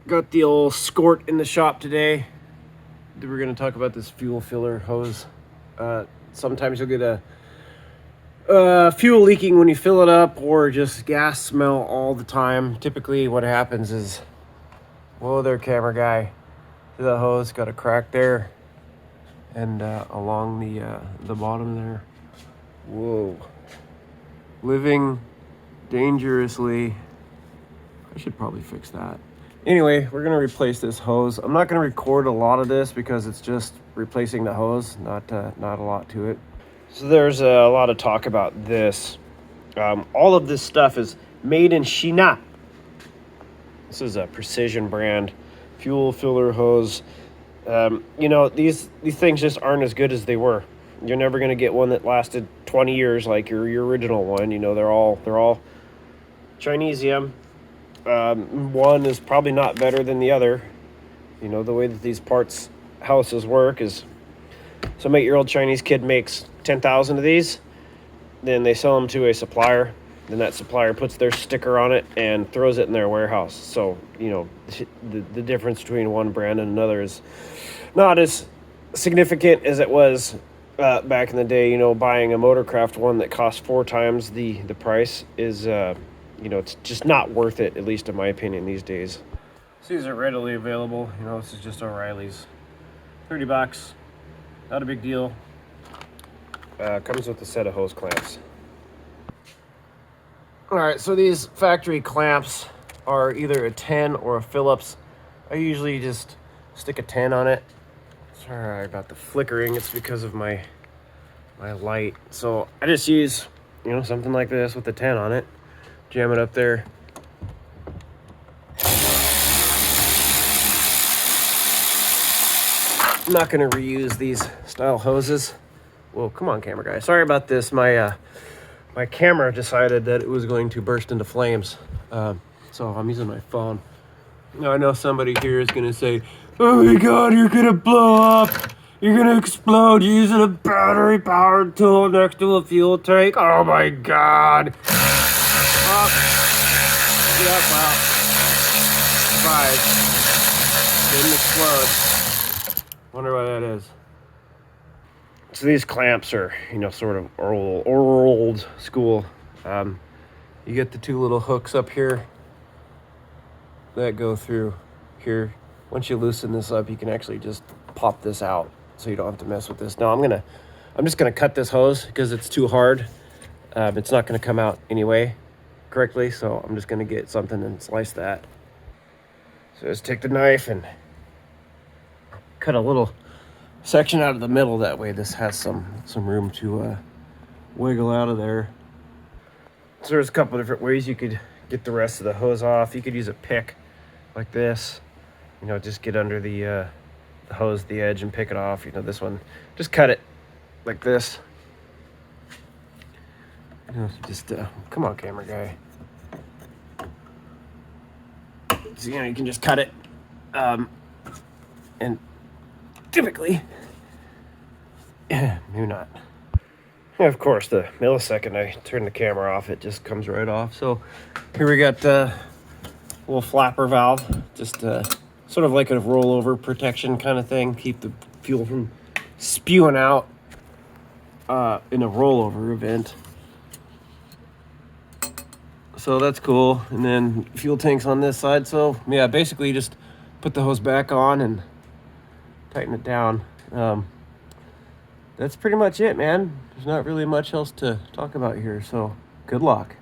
Got the old Escort in the shop today. We're going to talk about this fuel filler hose. Sometimes you'll get a fuel leaking when you fill it up, or just gas smell all the time. Typically what happens is, whoa there, camera guy, the hose got a crack there, and along the bottom there. Whoa. Living dangerously. I should probably fix that. Anyway, we're gonna replace this hose. I'm not gonna record a lot of this because it's just replacing the hose, not a lot to it. So there's a lot of talk about this. All of this stuff is made in China. This is a Precision brand fuel filler hose. You know, these things just aren't as good as they were. You're never gonna get one that lasted 20 years like your original one. You know, they're all Chinesium. One is probably not better than the other. You know, the way that these parts houses work is, some 8-year-old Chinese kid makes 10,000 of these, then they sell them to a supplier, then that supplier puts their sticker on it and throws it in their warehouse. So, you know, the difference between one brand and another is not as significant as it was back in the day. You know, buying a Motorcraft one that costs 4 times the price is you know, it's just not worth it, at least in my opinion, these days. So these are readily available. You know, this is just O'Reilly's. $30, not a big deal. Comes with a set of hose clamps. All right, so these factory clamps are either a 10 or a Phillips. I usually just stick a 10 on it. Sorry about the flickering. It's because of my light. So I just use, you know, something like this with a 10 on it. Jam it up there. I'm not going to reuse these style hoses. Whoa, come on, camera guy. Sorry about this. My camera decided that it was going to burst into flames. So I'm using my phone. Now I know somebody here is going to say, "Oh my God, you're going to blow up. You're going to explode using a battery-powered tool next to a fuel tank. Oh my God." Oh. Yep, wow. Surprise. Didn't explode. Wonder why that is. So these clamps are, you know, sort of old school. You get the 2 little hooks up here that go through here. Once you loosen this up, you can actually just pop this out, so you don't have to mess with this. Now I'm just gonna cut this hose because it's too hard. It's not gonna come out anyway correctly, so I'm just gonna get something and slice that. So just take the knife and cut a little section out of the middle. That way this has some room to wiggle out of there. So there's a couple different ways you could get the rest of the hose off. You could use a pick like this, you know, just get under the hose, the edge, and pick it off. You know, this one, just cut it like this. You know, just come on, camera guy. So, you know, you can just cut it, and typically, maybe not. And of course, the millisecond I turn the camera off, it just comes right off. So here we got a little flapper valve, just sort of like a rollover protection kind of thing. Keep the fuel from spewing out in a rollover event. So that's cool. And then fuel tanks on this side. So yeah, basically you just put the hose back on and tighten it down. That's pretty much it, man. There's not really much else to talk about here, so good luck.